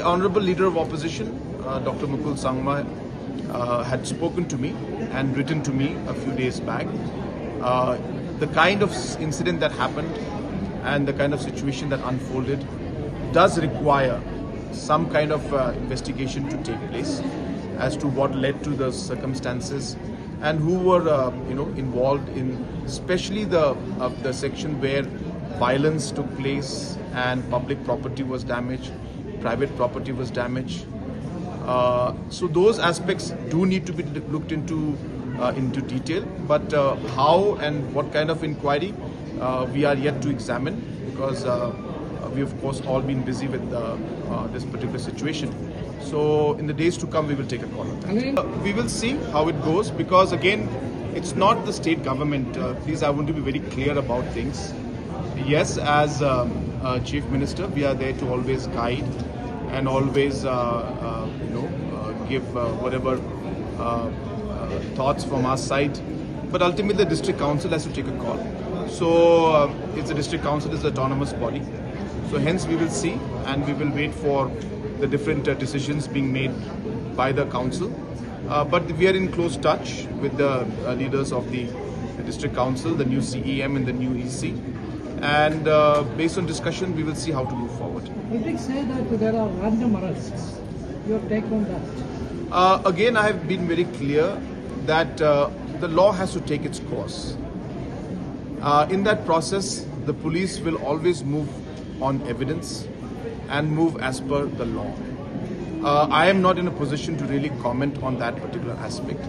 Honorable Leader of Opposition, Dr. Mukul Sangma, had spoken to me and written to me a few days back. The kind of incident that happened and the kind of situation that unfolded does require some kind of investigation to take place as to what led to the circumstances and who were involved in, especially the section where violence took place and public property was damaged, private property was damaged. So those aspects do need to be looked into detail, but how and what kind of inquiry we are yet to examine, because we of course all been busy with this particular situation. So in the days to come we will take a call on that. We will see how it goes, because again it's not the state government. Please, I want to be very clear about things. Yes, as Chief Minister, we are there to always guide and always give whatever thoughts from our side, but ultimately the district council has to take a call. So it's the district council is the autonomous body, so hence we will see and we will wait for the different decisions being made by the council, but we are in close touch with the leaders of the district council, the new CEM and the new EC, and based on discussion we will see how to move forward. Critics say that there are random arrests. Your take on that? Again, I have been very clear that the law has to take its course. In that process, the police will always move on evidence and move as per the law. I am not in a position to really comment on that particular aspect.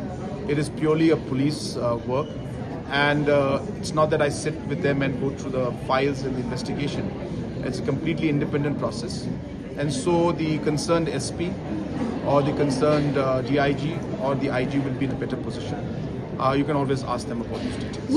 It is purely a police work, and it's not that I sit with them and go through the files and the investigation. It's a completely independent process, and so the concerned SP or the concerned DIG or the IG will be in a better position. You can always ask them about those details.